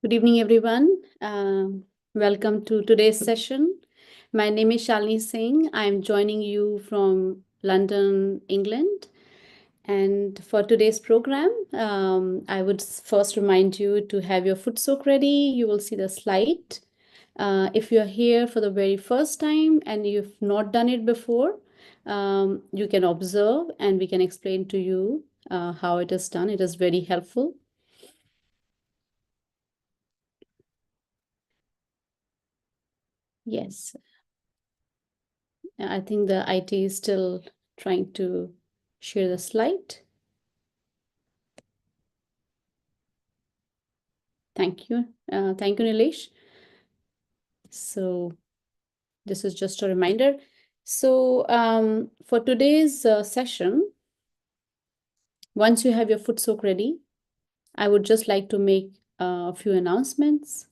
Good evening, everyone. Welcome to today's session. My name is Shalini Singh. I'm joining you from London, England. And for today's program, I would first remind you to have your foot soak ready. You will see the slide. If you're here for the very first time and you've not done it before, you can observe and we can explain to you how it is done. It is very helpful. Yes. I think the IT is still trying to share the slide. Thank you. Thank you, Nilesh. So this is just a reminder. So for today's session, once you have your foot soak ready, I would just like to make a few announcements.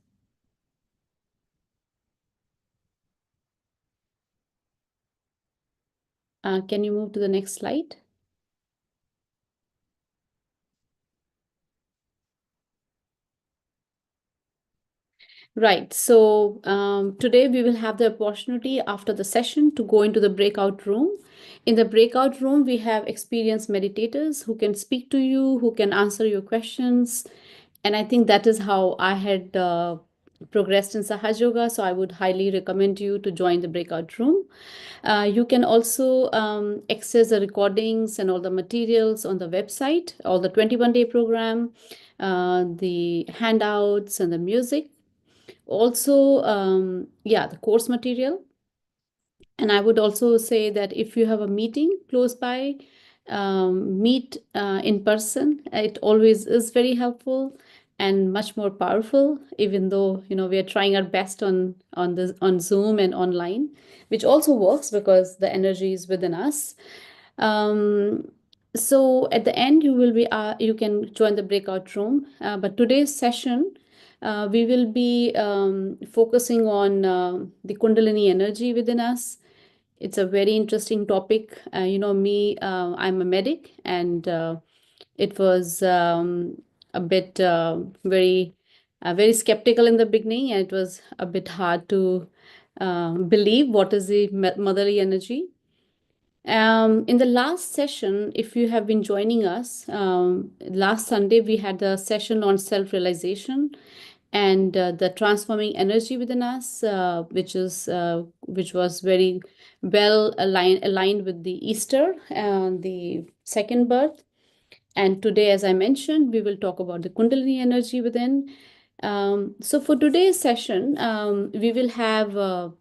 Can you move to the next slide? Right. So today we will have the opportunity after the session to go into the breakout room. In the breakout room, we have experienced meditators who can speak to you, who can answer your questions. And I think that is how I had progressed in Sahaja Yoga. So I would highly recommend you to join the breakout room. You can also access the recordings and all the materials on the website, all the 21-day program, the handouts and the music. Also, the course material. And I would also say that if you have a meeting close by, meet in person. It always is very helpful and much more powerful, even though we are trying our best on Zoom and online, which also works because the energy is within us. Um, so at the end, you can join the breakout room. But today's session, we will be focusing on the Kundalini energy within us. It's a very interesting topic. I'm a medic, and it was a bit very skeptical in the beginning, and it was a bit hard to believe what is the motherly energy. In the last session, if you have been joining us, last Sunday we had a session on self-realization and the transforming energy within us, which was very well aligned with the Easter and the second birth. And today, as I mentioned, we will talk about the Kundalini energy within. So for today's session, we will have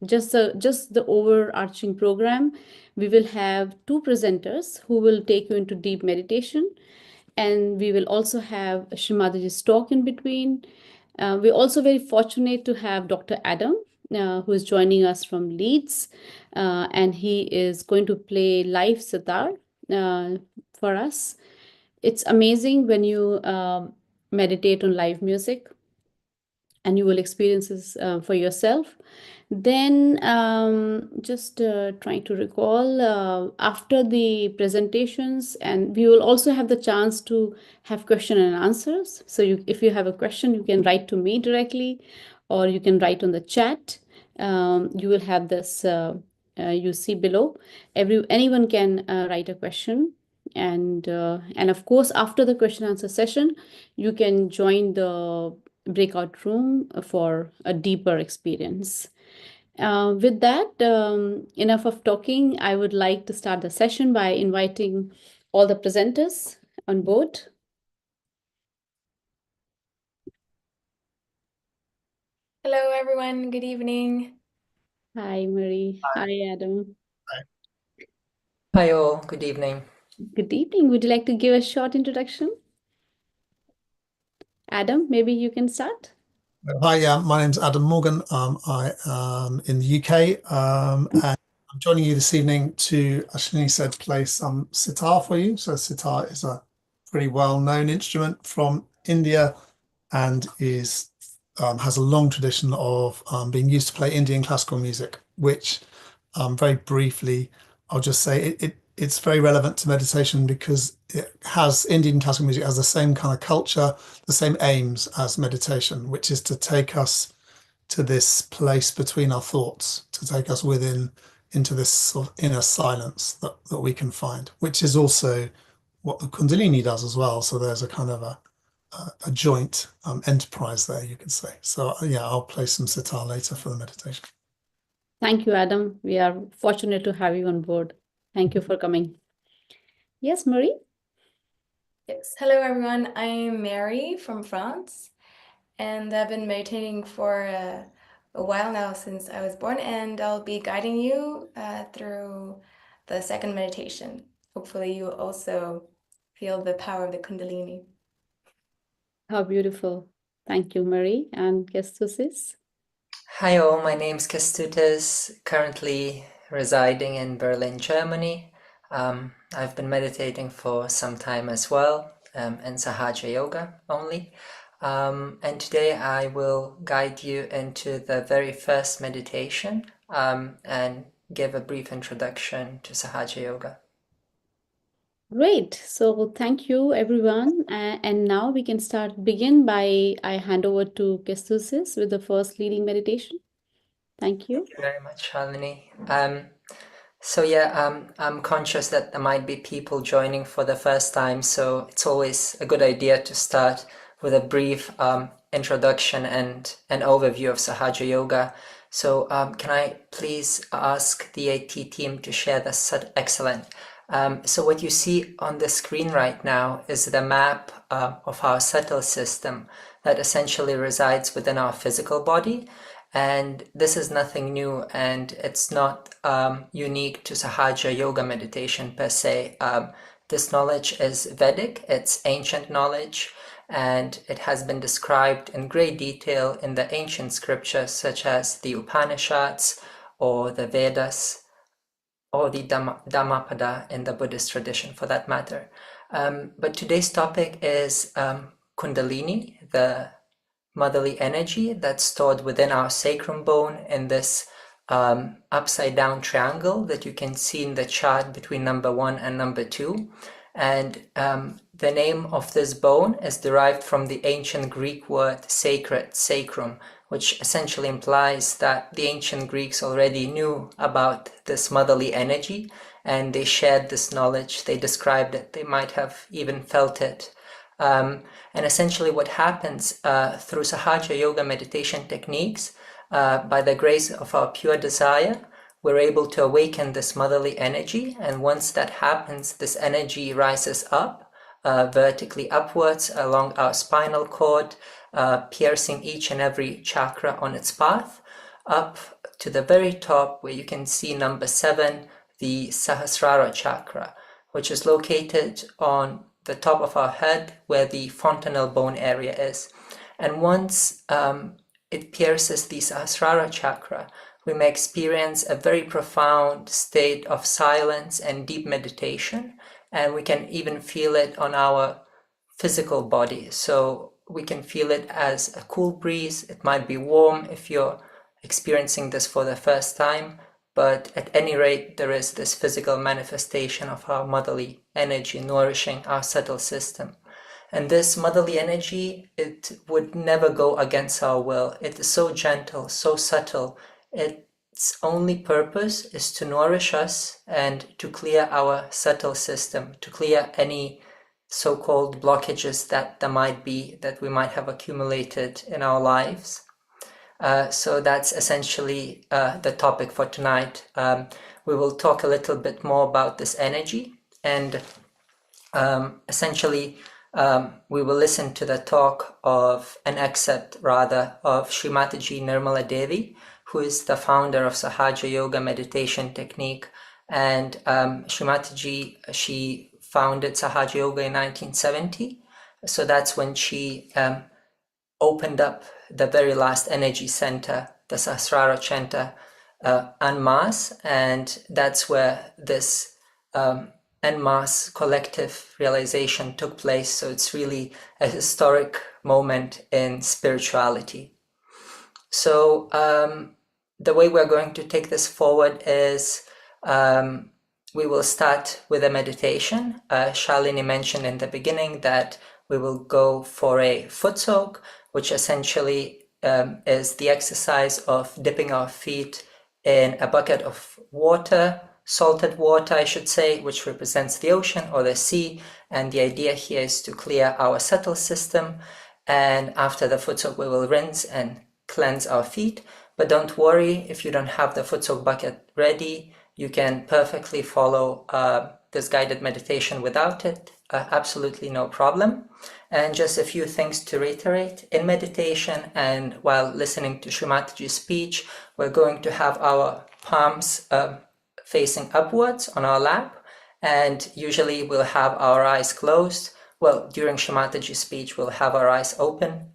just the overarching program. We will have two presenters who will take you into deep meditation, and we will also have Shri Mataji's talk in between. We're also very fortunate to have Dr. Adam, who is joining us from Leeds, and he is going to play live sitar for us. It's amazing when you meditate on live music and you will experience this for yourself. Then just trying to recall after the presentations, and we will also have the chance to have question and answers. So if you have a question, you can write to me directly, or you can write on the chat. You will have this you see below. Anyone can write a question, and of course after the question answer session, you can join the breakout room for a deeper experience. With that, enough of talking. I would like to start the session by inviting all the presenters on board. Hello, everyone. Good evening. Hi, Marie. Hi, Adam. Hi all, good evening. Good evening. Would you like to give a short introduction? Adam, maybe you can start. Hi, my name's Adam Morgan. I am in the UK, and I'm joining you this evening to, as Shalini said, play some sitar for you. So sitar is a pretty well-known instrument from India and has a long tradition of being used to play Indian classical music, which very briefly, I'll just say it's very relevant to meditation because Indian classical music has the same kind of culture, the same aims as meditation, which is to take us to this place between our thoughts, to take us within into this sort of inner silence that we can find, which is also what the Kundalini does as well. So there's a kind of a joint enterprise there, you could say. So yeah, I'll play some sitar later for the meditation. Thank you, Adam. We are fortunate to have you on board. Thank you for coming. Yes, Marie? Yes. Hello, everyone. I'm Mary from France, and I've been meditating for a while now since I was born, and I'll be guiding you through the second meditation. Hopefully, you also feel the power of the Kundalini. How beautiful. Thank you, Marie. And Kestutis? Hi all, my name's Kestutis, currently residing in Berlin, Germany. I've been meditating for some time as well, in Sahaja yoga only. And today I will guide you into the very first meditation and give a brief introduction to Sahaja yoga. Great. So thank you, everyone. And now we can begin by I hand over to Kestutis with the first leading meditation. Thank you. Thank you very much, Shalini. I'm conscious that there might be people joining for the first time, so it's always a good idea to start with a brief introduction and an overview of Sahaja Yoga. So can I please ask the AT team to share this? Excellent. So what you see on the screen right now is the map of our subtle system that essentially resides within our physical body. And this is nothing new, and it's not unique to Sahaja yoga meditation per se. This knowledge is Vedic, it's ancient knowledge, and it has been described in great detail in the ancient scriptures such as the Upanishads or the Vedas or the Dhammapada in the Buddhist tradition for that matter. But today's topic is Kundalini, the motherly energy that's stored within our sacrum bone in this upside down triangle that you can see in the chart between number 1 and number 2. And the name of this bone is derived from the ancient Greek word sacred, sacrum, which essentially implies that the ancient Greeks already knew about this motherly energy and they shared this knowledge, they described it, they might have even felt it. And essentially what happens through Sahaja yoga meditation techniques, by the grace of our pure desire, we're able to awaken this motherly energy. And once that happens, this energy rises up, vertically upwards along our spinal cord, piercing each and every chakra on its path, up to the very top where you can see number 7, the Sahasrara chakra, which is located on the top of our head where the fontanel bone area is. And once it pierces the Sahasrara chakra, we may experience a very profound state of silence and deep meditation, and we can even feel it on our physical body. So we can feel it as a cool breeze. It might be warm if you're experiencing this for the first time, but at any rate, there is this physical manifestation of our motherly energy nourishing our subtle system. And this motherly energy, it would never go against our will. It is so gentle, so subtle. Its only purpose is to nourish us and to clear our subtle system, to clear any so-called blockages that there might be, that we might have accumulated in our lives. So that's essentially the topic for tonight. We will talk a little bit more about this energy, and essentially we will listen to the talk of an excerpt rather of Shri Mataji Nirmala Devi, who is the founder of Sahaja Yoga meditation technique. And Shri Mataji, she founded Sahaja Yoga in 1970. So that's when she opened up the very last energy center, the Sahasrara center, en masse, and that's where this en masse collective realization took place. So it's really a historic moment in spirituality. So the way we're going to take this forward is we will start with a meditation. Shalini mentioned in the beginning that we will go for a foot soak, which essentially is the exercise of dipping our feet in a bucket of water, salted water, I should say, which represents the ocean or the sea. And the idea here is to clear our subtle system. And after the foot soak, we will rinse and cleanse our feet. But don't worry if you don't have the foot soak bucket ready. You can perfectly follow this guided meditation without it, absolutely no problem. And just a few things to reiterate. In meditation and while listening to Shri Mataji's speech, we're going to have our palms facing upwards on our lap, and usually we'll have our eyes closed. Well, during Shri Mataji's speech, we'll have our eyes open.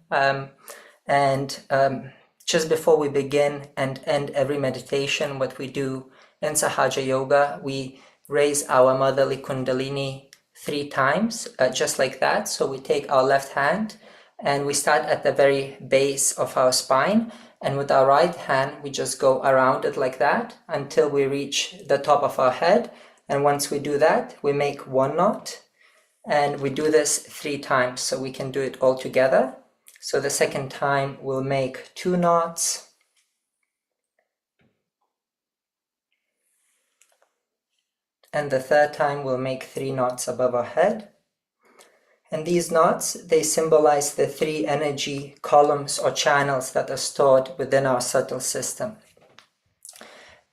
Just before we begin and end every meditation, what we do in Sahaja Yoga, we raise our motherly Kundalini 3 times, just like that. So we take our left hand and we start at the very base of our spine. And with our right hand, we just go around it like that until we reach the top of our head. And once we do that, we make 1 knot. And we do this 3 times, so we can do it all together. So the second time we'll make 2 knots. And the third time we'll make 3 knots above our head. And these knots, they symbolize the 3 energy columns or channels that are stored within our subtle system.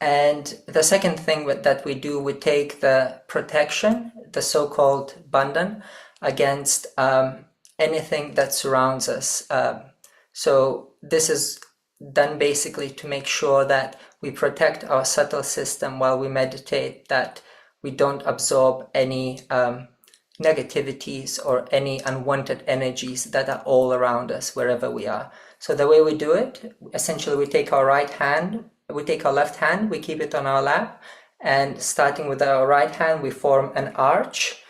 And the second thing that we do, we take the protection, the so-called bandhan, against anything that surrounds us. So this is done basically to make sure that we protect our subtle system while we meditate, that we don't absorb any negativities or any unwanted energies that are all around us wherever we are. So the way we do it, essentially we take our left hand, we keep it on our lap, and starting with our right hand, we form an arch.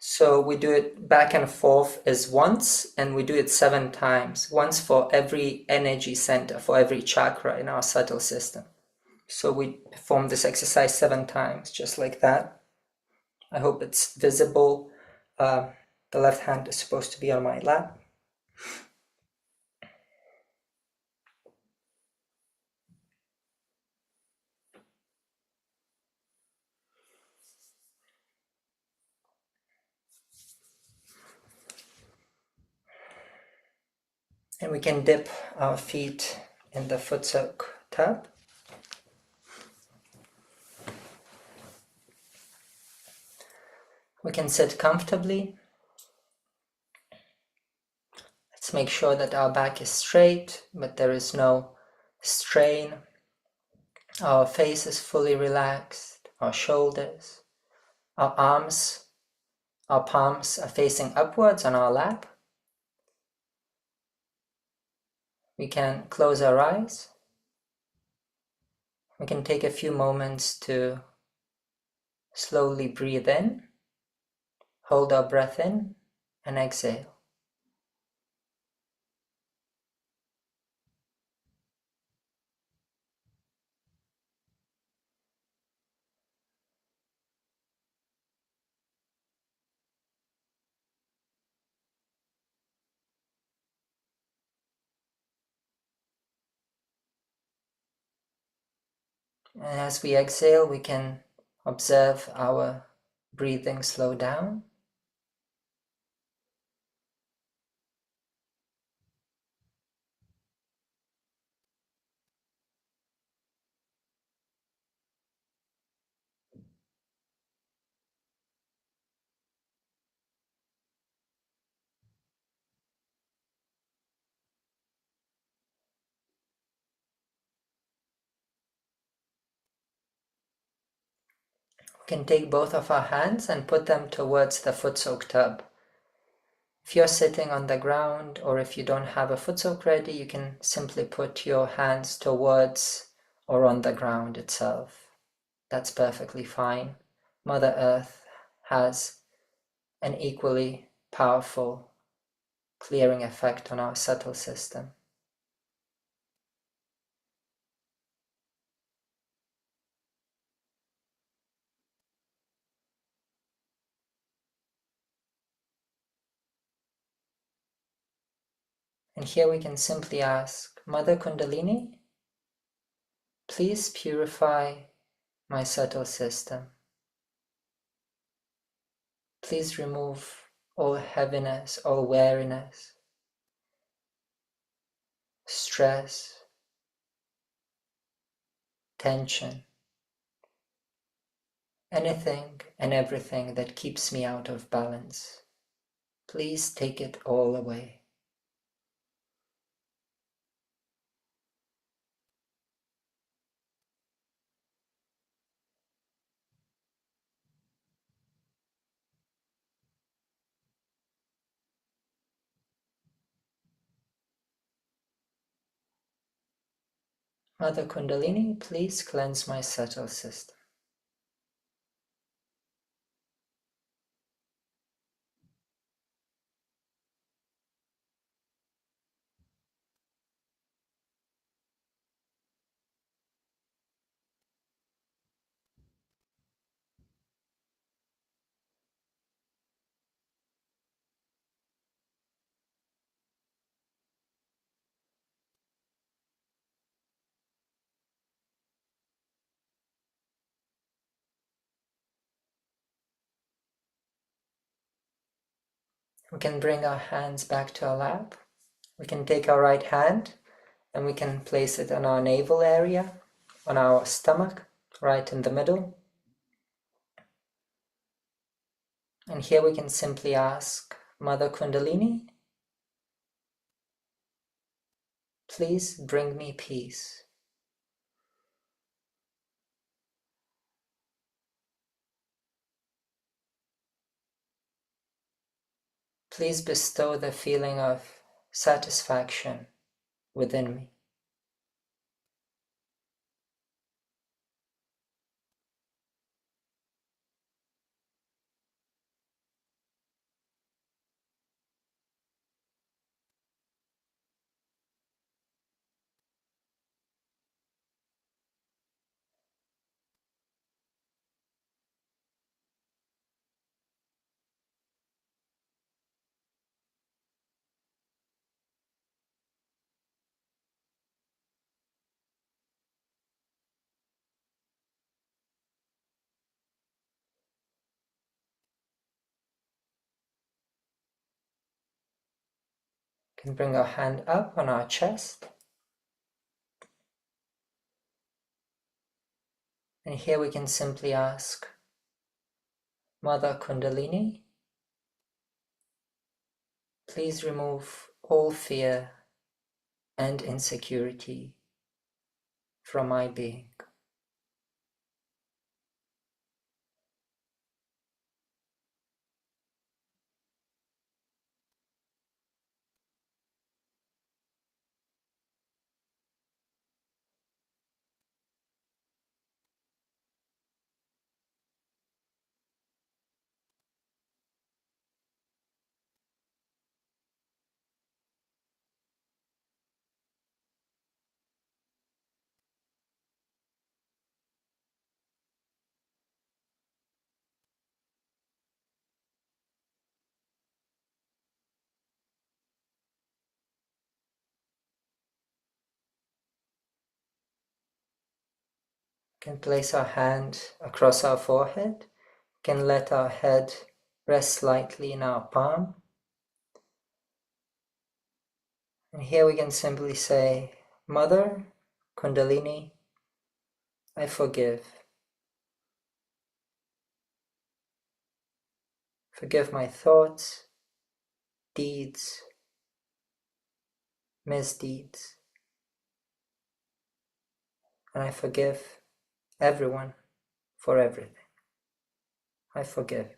So we do it back and forth as once, and we do it 7 times, once for every energy center, for every chakra in our subtle system. So we perform this exercise 7 times, just like that. I hope it's visible. The left hand is supposed to be on my lap. And we can dip our feet in the foot soak tub. We can sit comfortably. Let's make sure that our back is straight, but there is no strain. Our face is fully relaxed, our shoulders, our arms, our palms are facing upwards on our lap. We can close our eyes. We can take a few moments to slowly breathe in, hold our breath in, and exhale. And as we exhale, we can observe our breathing slow down. We can take both of our hands and put them towards the foot soak tub. If you're sitting on the ground, or if you don't have a foot soak ready, you can simply put your hands towards or on the ground itself. That's perfectly fine. Mother Earth has an equally powerful clearing effect on our subtle system. And here we can simply ask, Mother Kundalini, please purify my subtle system. Please remove all heaviness, all weariness, stress, tension, anything and everything that keeps me out of balance. Please take it all away. Mother Kundalini, please cleanse my subtle system. We can bring our hands back to our lap. We can take our right hand and we can place it on our navel area, on our stomach, right in the middle. And here we can simply ask, Mother Kundalini, please bring me peace. Please bestow the feeling of satisfaction within me. We can bring our hand up on our chest. And here we can simply ask, Mother Kundalini, please remove all fear and insecurity from my being. We can place our hand across our forehead. We can let our head rest slightly in our palm. And here we can simply say, Mother Kundalini, I forgive. Forgive my thoughts, deeds, misdeeds. And I forgive everyone for everything. I forgive.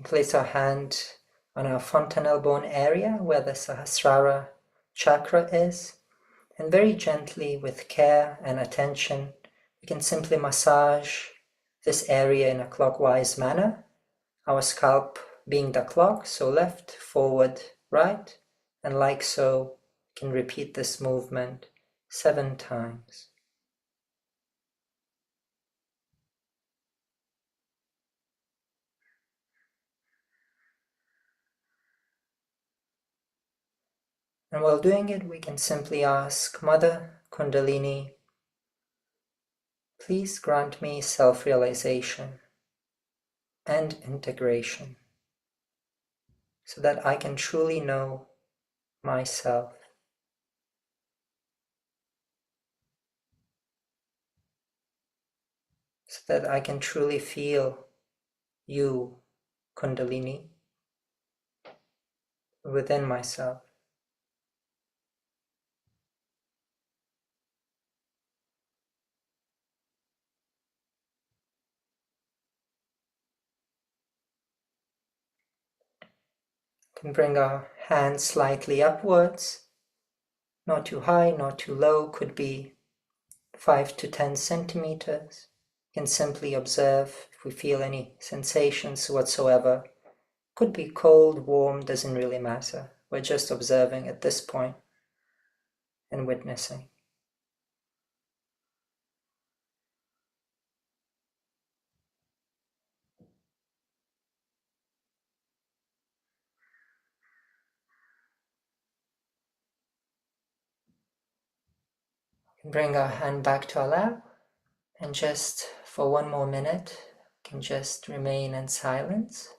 Place our hand on our fontanelle bone area where the Sahasrara chakra is, and very gently, with care and attention, we can simply massage this area in a clockwise manner, our scalp being the clock, so left, forward, right, and like so, we can repeat this movement 7 times. And while doing it, we can simply ask, Mother Kundalini, please grant me self-realization and integration so that I can truly know myself, so that I can truly feel you, Kundalini, within myself. Can bring our hands slightly upwards, not too high, not too low, could be 5 to 10 centimeters. Can simply observe if we feel any sensations whatsoever. Could be cold, warm, doesn't really matter. We're just observing at this point and witnessing. Bring our hand back to our lap, and just for 1 more minute, can just remain in silence.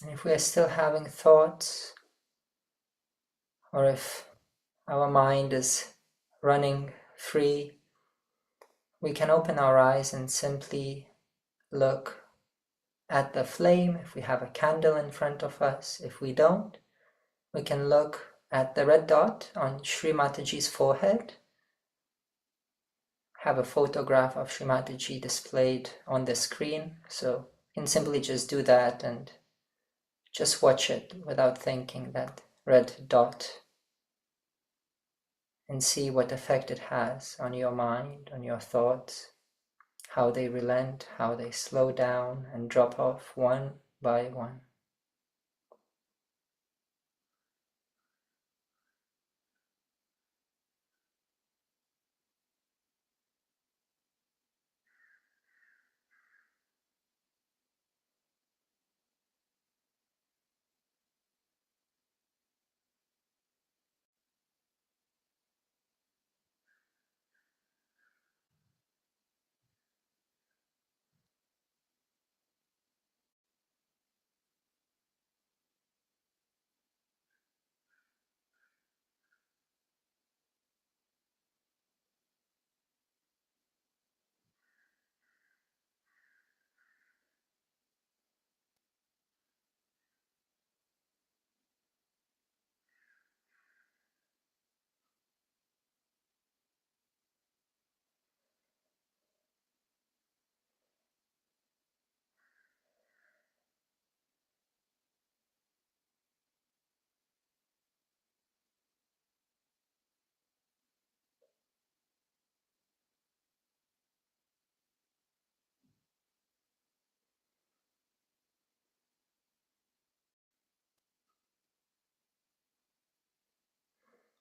And if we are still having thoughts, or if our mind is running free, we can open our eyes and simply look at the flame. If we have a candle in front of us, if we don't, we can look at the red dot on Shri Mataji's forehead. Have a photograph of Shri Mataji displayed on the screen, so you can simply just do that and just watch it without thinking, that red dot, and see what effect it has on your mind, on your thoughts, how they relent, how they slow down and drop off one by one.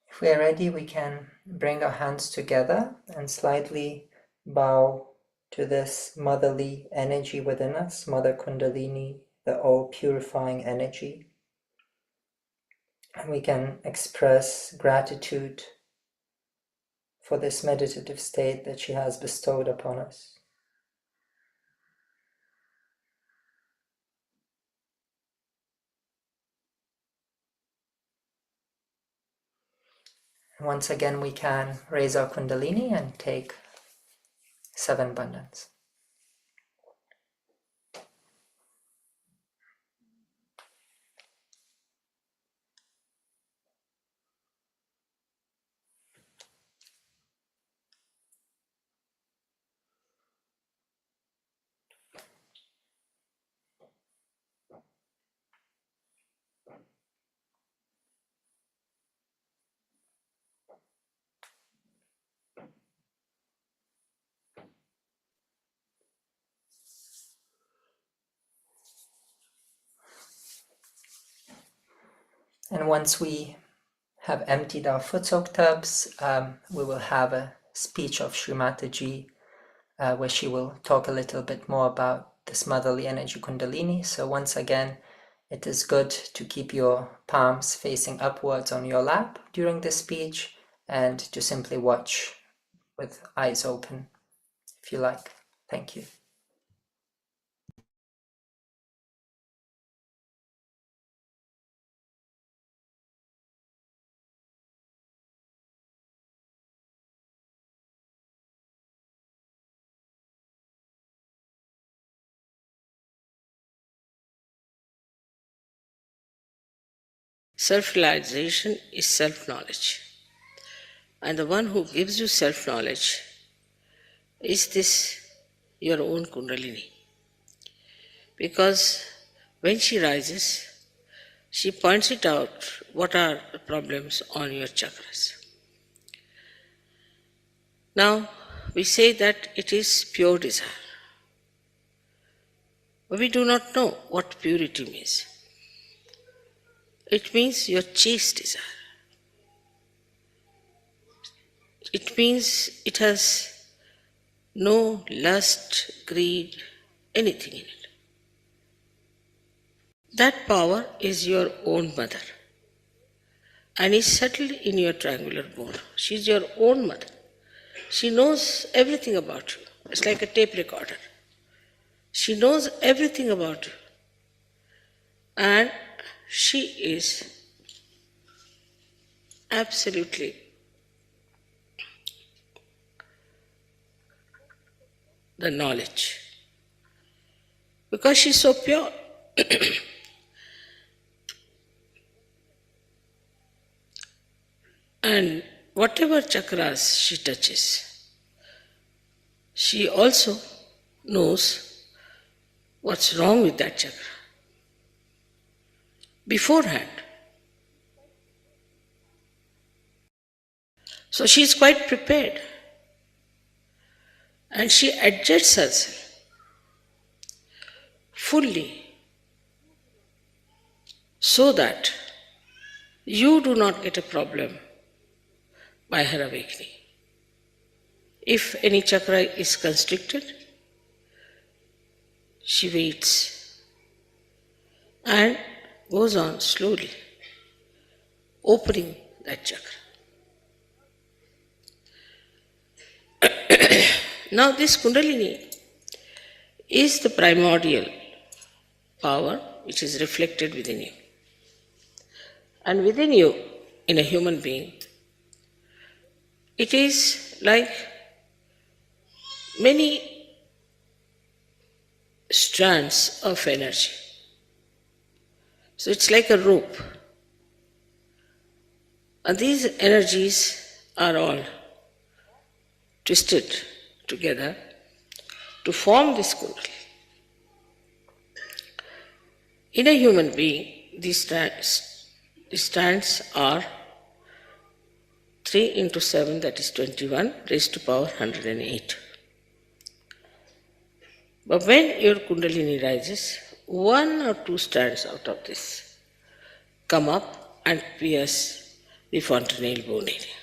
If we are ready, we can bring our hands together and slightly bow to this motherly energy within us, Mother Kundalini, the all-purifying energy. And we can express gratitude for this meditative state that she has bestowed upon us. Once again, we can raise our Kundalini and take 7 bandhas. And once we have emptied our foot soak tubs, we will have a speech of Shri Mataji where she will talk a little bit more about this motherly energy Kundalini. So once again, it is good to keep your palms facing upwards on your lap during this speech and to simply watch with eyes open if you like. Thank you. Self-realization is self-knowledge. And the one who gives you self-knowledge is this your own Kundalini. Because when she rises, she points it out what are the problems on your chakras. Now, we say that it is pure desire. But we do not know what purity means. It means your chaste desire. It means it has no lust, greed, anything in it. That power is your own mother and is settled in your triangular bone. She is your own mother. She knows everything about you. It's like a tape recorder. She knows everything about you. And she is absolutely the knowledge. Because she's so pure. And whatever chakras she touches, she also knows what's wrong with that chakra beforehand. So she is quite prepared and she adjusts herself fully so that you do not get a problem by her awakening. If any chakra is constricted, she waits and goes on slowly, opening that chakra. Now this Kundalini is the primordial power which is reflected within you. And within you, in a human being, it is like many strands of energy. So it's like a rope. And these energies are all twisted together to form this Kundalini. In a human being, these strands are 3 into 7, that is 21, raised to power 108. But when your Kundalini rises, 1 or 2 strands out of this come up and pierce the fontanelle bone area.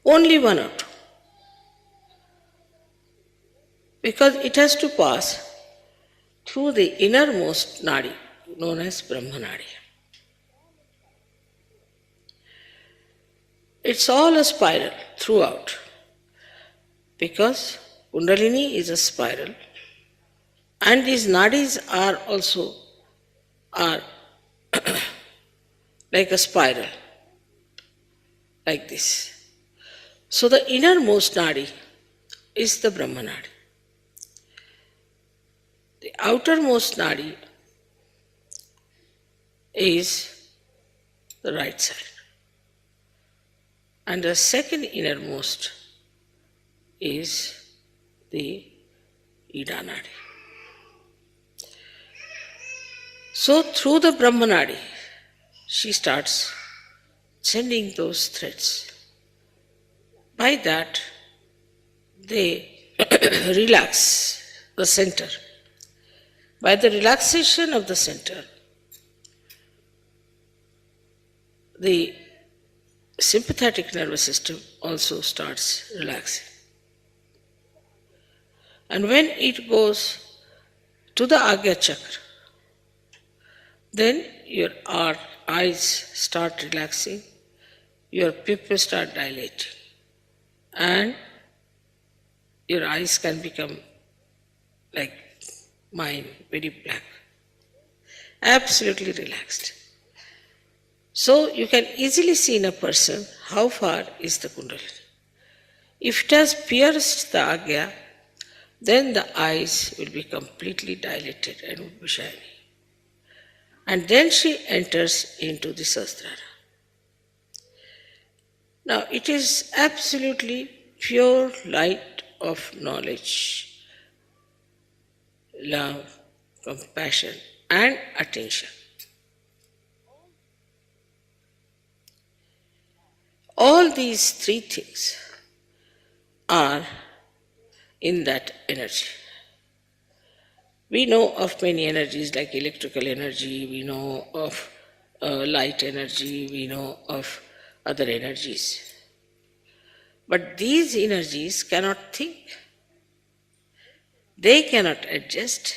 Only 1 or 2. Because it has to pass through the innermost nadi, known as Brahma Nadi. It's all a spiral throughout, because Kundalini is a spiral and these nadis are also like a spiral, like this. So the innermost nadi is the Brahma nadi. The outermost nadi is the right side. And the second innermost is the Ida nadi. So through the Brahma nadi, she starts sending those threads. By that, they relax the center. By the relaxation of the center, the sympathetic nervous system also starts relaxing. And when it goes to the Agya chakra, then your eyes start relaxing, your pupils start dilating, and your eyes can become like mine, very black, absolutely relaxed. So you can easily see in a person how far is the Kundalini. If it has pierced the Agya, then the eyes will be completely dilated and will be shiny. And then she enters into the Sahasrara. Now it is absolutely pure light of knowledge, love, compassion, and attention. All these three things are in that energy. We know of many energies like electrical energy, we know of light energy, we know of other energies. But these energies cannot think, they cannot adjust,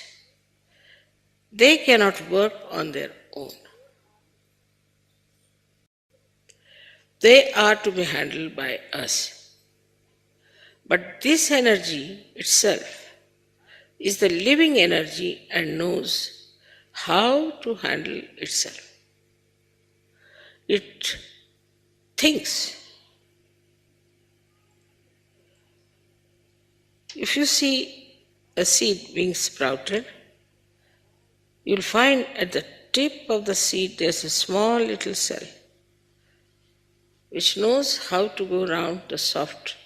they cannot work on their own. They are to be handled by us. But this energy itself is the living energy and knows how to handle itself. It thinks. If you see a seed being sprouted, you'll find at the tip of the seed there's a small little cell which knows how to go around the soft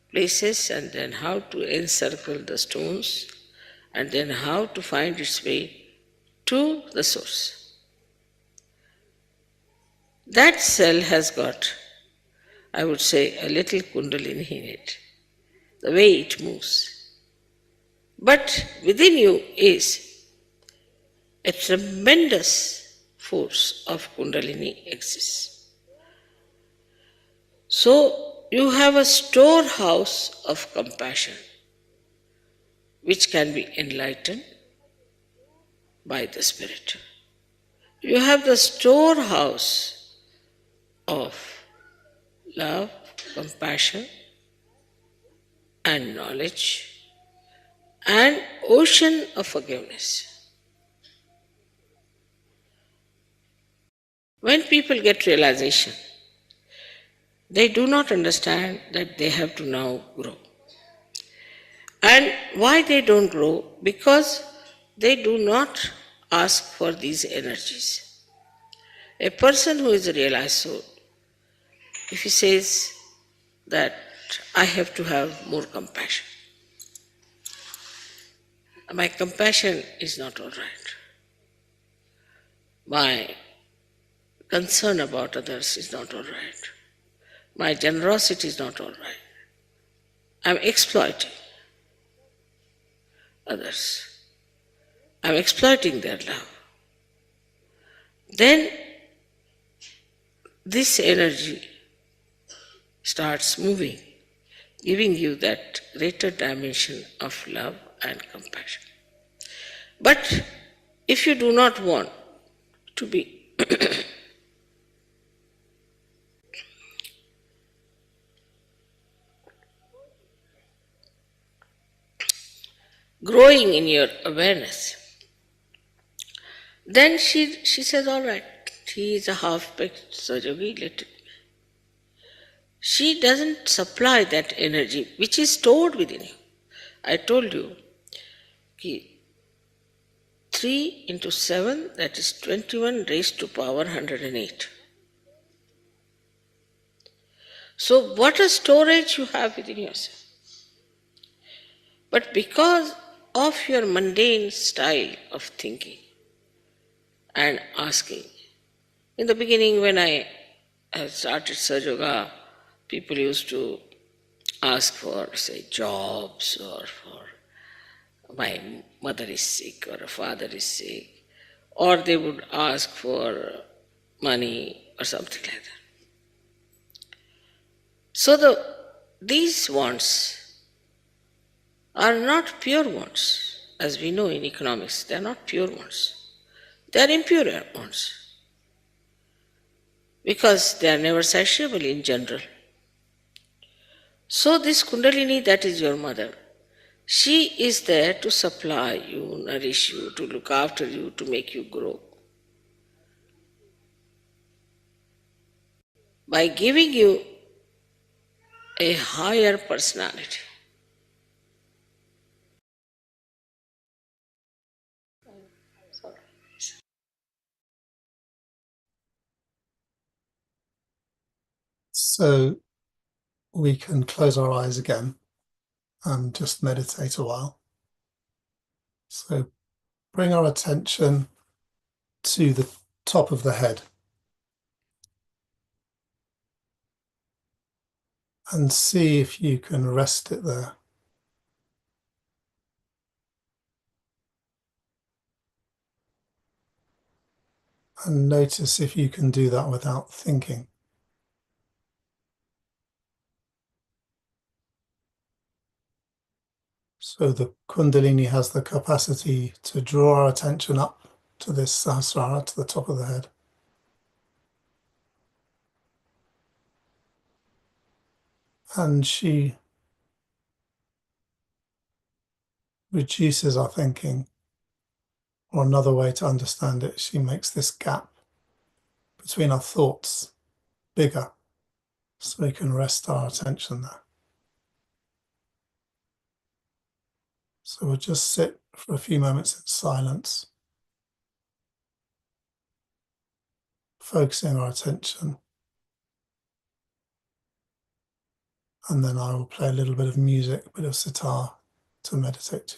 places and then how to encircle the stones and then how to find its way to the source. That cell has got, I would say, a little Kundalini in it, the way it moves. But within you is a tremendous force of Kundalini exists. So you have a storehouse of compassion which can be enlightened by the Spirit. You have the storehouse of love, compassion, and knowledge, and ocean of forgiveness. When people get realization, they do not understand that they have to now grow. And why they don't grow? Because they do not ask for these energies. A person who is a realized soul, if he says that I have to have more compassion, my compassion is not all right. My concern about others is not all right. My generosity is not all right. I'm exploiting others. I'm exploiting their love. Then this energy starts moving, giving you that greater dimension of love and compassion. But if you do not want to be growing in your awareness, then she says, all right, he is a half-baked Sahaja, let it be. she doesn't supply that energy which is stored within you. I told you, 3 into 7, that is 21 raised to power 108. So what a storage you have within yourself. But because of your mundane style of thinking and asking, in the beginning when I started Sahaja Yoga, people used to ask for, say, jobs, or for my mother is sick or a father is sick, or they would ask for money or something like that. So these wants are not pure wants. As we know in economics, they are not pure wants. They are impure wants because they are never satiable in general. So this Kundalini, that is your mother, she is there to supply you, nourish you, to look after you, to make you grow. By giving you a higher personality. So we can close our eyes again and just meditate a while. So bring our attention to the top of the head and see if you can rest it there. And notice if you can do that without thinking. So the Kundalini has the capacity to draw our attention up to this Sahasrara, to the top of the head. And she reduces our thinking, or another way to understand it, she makes this gap between our thoughts bigger, so we can rest our attention there. So we'll just sit for a few moments in silence, focusing our attention, and then I will play a little bit of music, a bit of sitar to meditate to.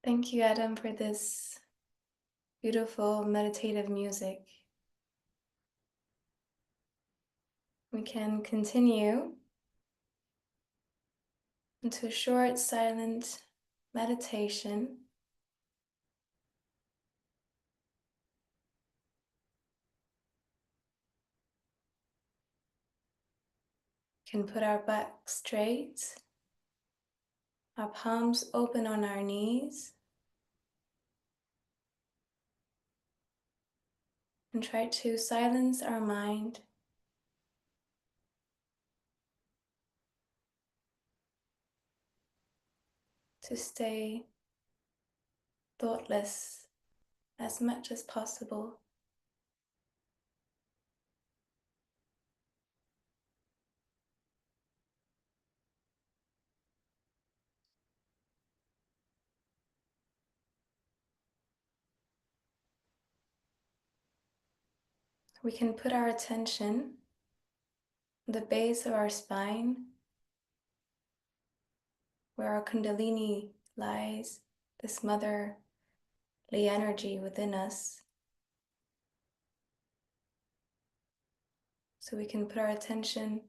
Thank you, Adam, for this beautiful meditative music. We can continue into a short, silent meditation. We can put our back straight, our palms open on our knees, and try to silence our mind to stay thoughtless as much as possible. We can put our attention at the base of our spine, where our Kundalini lies, this motherly energy within us. So we can put our attention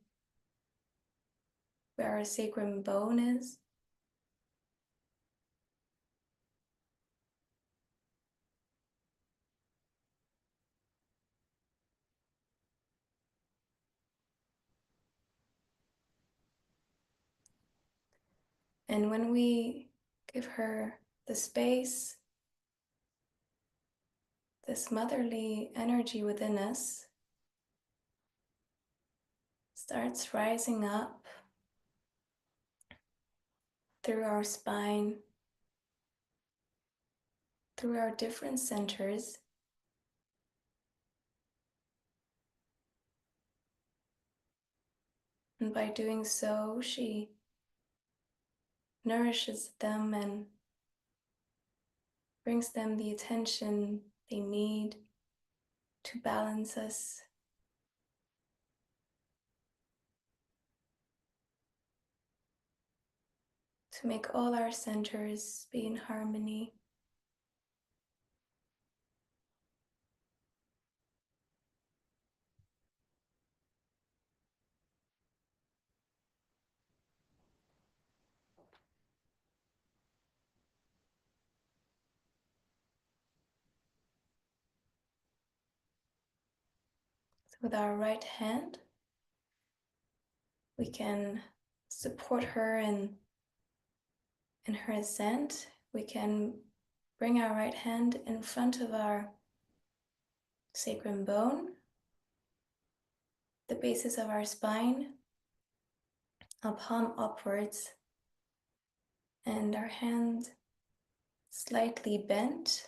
where our sacrum bone is. And when we give her the space, this motherly energy within us starts rising up through our spine, through our different centers. And by doing so, she nourishes them and brings them the attention they need to balance us, to make all our centers be in harmony. So with our right hand, we can support her in her ascent. We can bring our right hand in front of our sacrum bone, the basis of our spine, our palm upwards, and our hand slightly bent.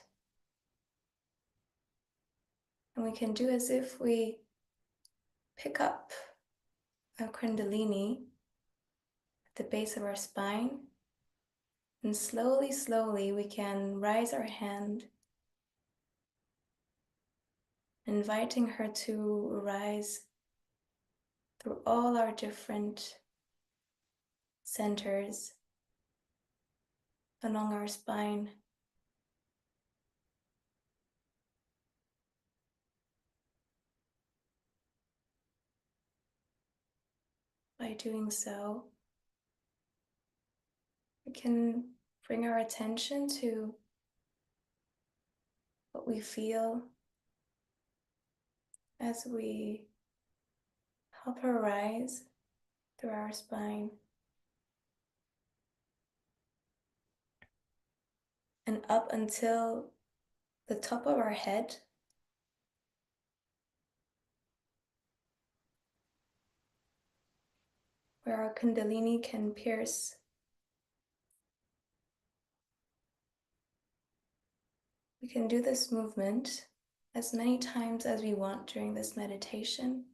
And we can do as if we pick up our Kundalini at the base of our spine, and slowly, slowly we can rise our hand, inviting her to rise through all our different centers along our spine. By doing so, we can bring our attention to what we feel as we help her rise through our spine and up until the top of our head, where our Kundalini can pierce. We can do this movement as many times as we want during this meditation.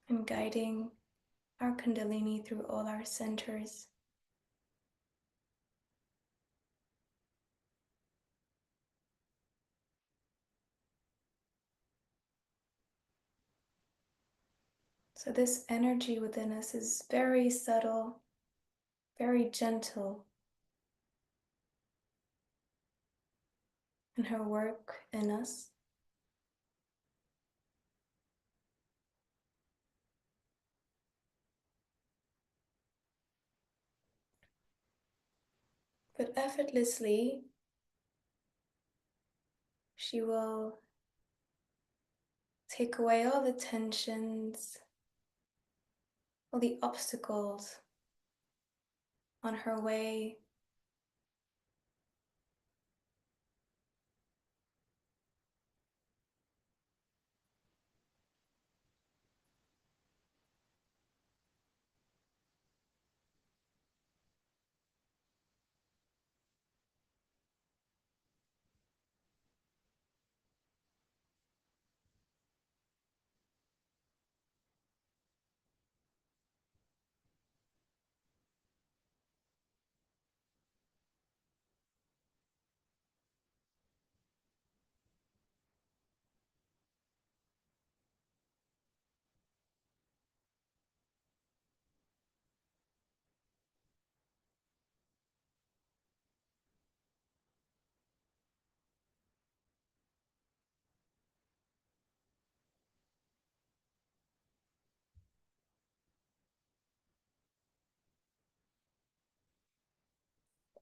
And guiding our Kundalini through all our centers. So this energy within us is very subtle, very gentle in her work in us. But effortlessly, she will take away all the tensions, all the obstacles on her way.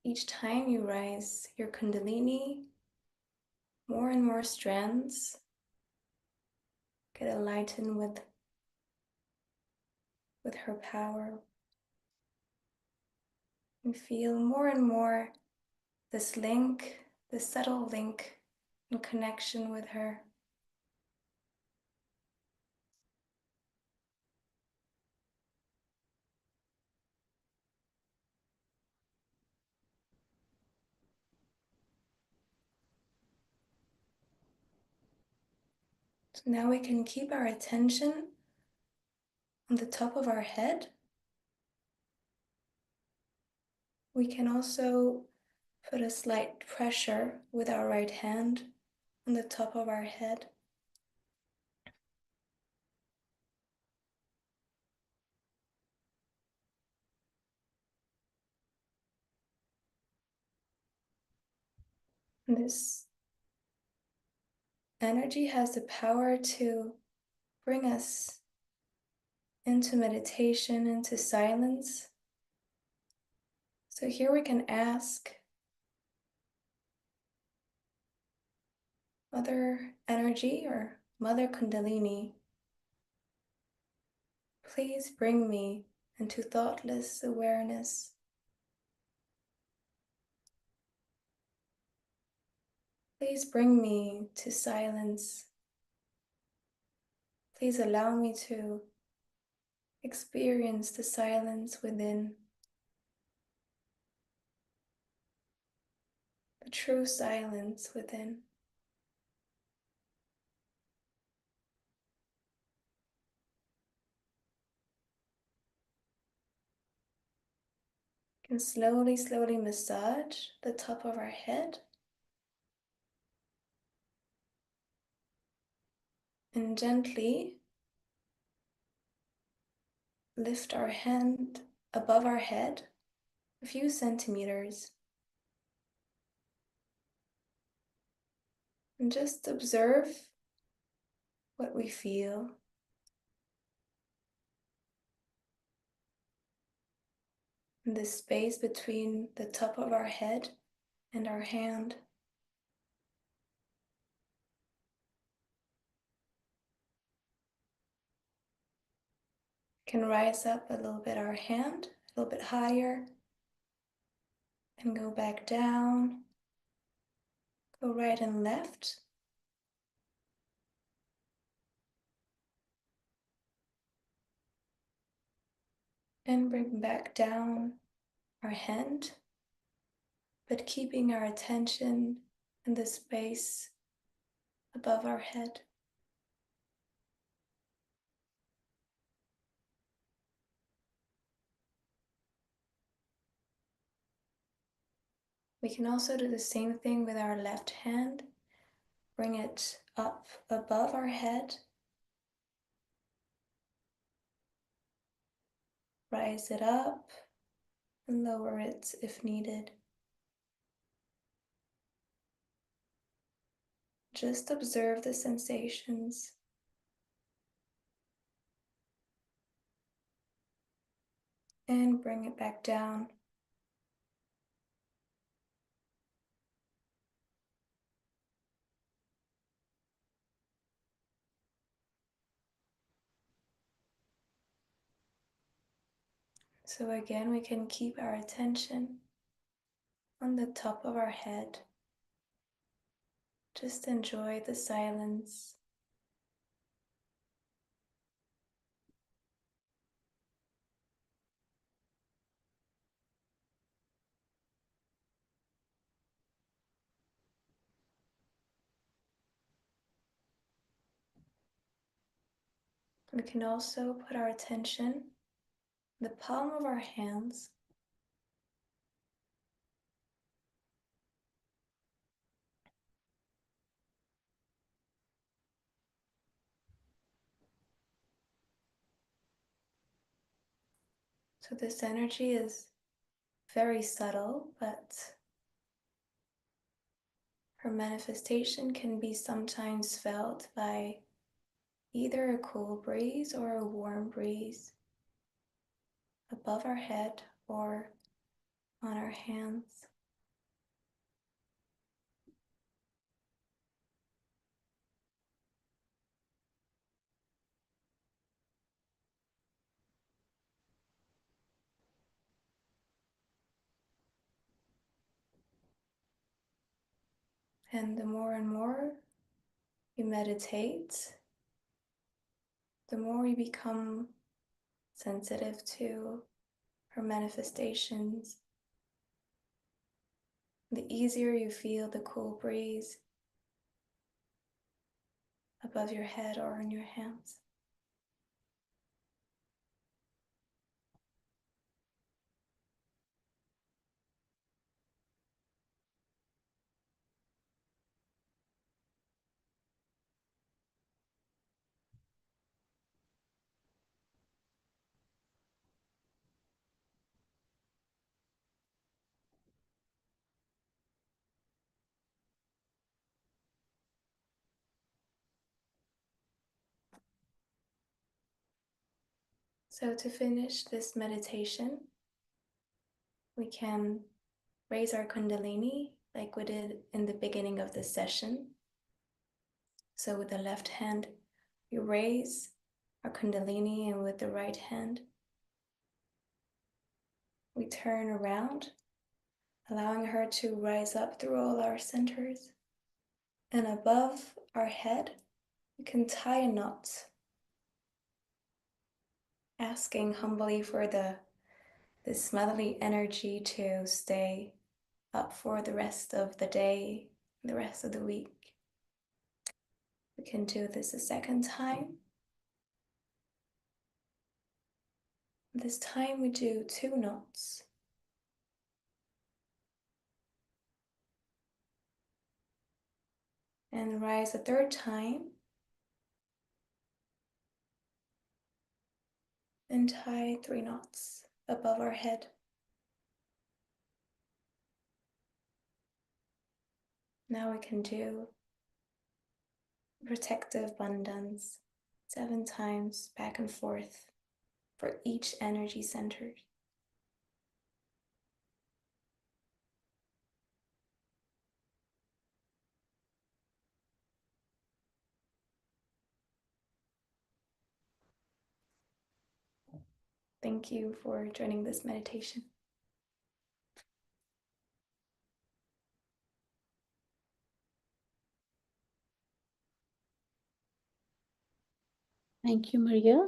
Each time you rise your Kundalini, more and more strands get enlightened with her power. And feel more and more this link, this subtle link and connection with her. So now we can keep our attention on the top of our head. We can also put a slight pressure with our right hand on the top of our head. And this energy has the power to bring us into meditation, into silence. So here we can ask Mother Energy or Mother Kundalini, please bring me into thoughtless awareness. Please bring me to silence. Please allow me to experience the silence within, the true silence within. We can slowly, slowly massage the top of our head and gently lift our hand above our head a few centimeters and just observe what we feel. In the space between the top of our head and our hand. Can rise up a little bit our hand, a little bit higher, and go back down, go right and left. And bring back down our hand, but keeping our attention in the space above our head. We can also do the same thing with our left hand. Bring it up above our head rise it up and lower it if needed. Just observe the sensations. And bring it back down. So again, we can keep our attention on the top of our head. Just enjoy the silence. We can also put our attention in the palm of our hands. So this energy is very subtle, but her manifestation can be sometimes felt by either a cool breeze or a warm breeze above our head or on our hands. And the more and more you meditate, the more you become sensitive to her manifestations, the easier you feel the cool breeze above your head or in your hands. So to finish this meditation, we can raise our Kundalini like we did in the beginning of this session. So with the left hand, we raise our Kundalini, and with the right hand, we turn around, allowing her to rise up through all our centers. And above our head, we can tie a knot, asking humbly for this motherly energy to stay up for the rest of the day, the rest of the week. We can do this a second time. This time we do 2 knots. And rise a third time. And tie 3 knots above our head. Now we can do protective bandhans 7 times back and forth for each energy center. Thank you for joining this meditation. Thank you, Maria.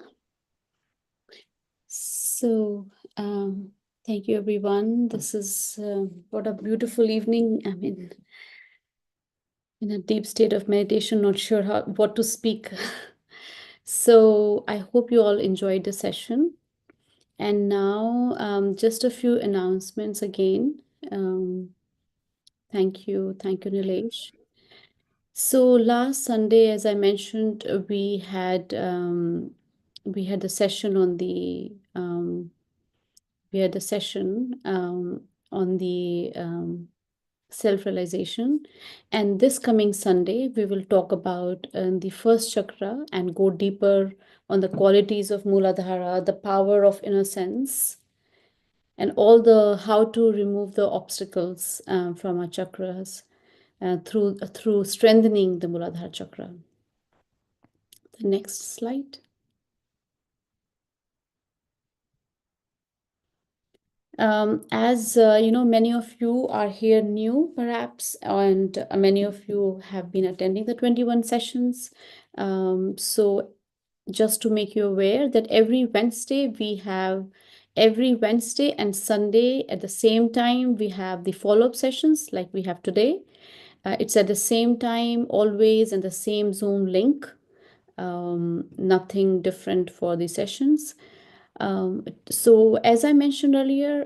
So, thank you, everyone. This is what a beautiful evening. I mean, in a deep state of meditation, not sure what to speak. So, I hope you all enjoyed the session. And now, just a few announcements again. Thank you, Nilesh. So last Sunday, as I mentioned, we had the session on the we had a session on the self-realization, and this coming Sunday we will talk about the first chakra and go deeper on the qualities of Muladhara, the power of innocence, and all the how to remove the obstacles from our chakras through strengthening the Muladhara chakra. The next slide. As you know, many of you are here new, perhaps, and many of you have been attending the 21 sessions. So just to make you aware that every Wednesday and Sunday at the same time, we have the follow-up sessions like we have today. It's at the same time, always, and the same Zoom link. Nothing different for the sessions. So as I mentioned earlier,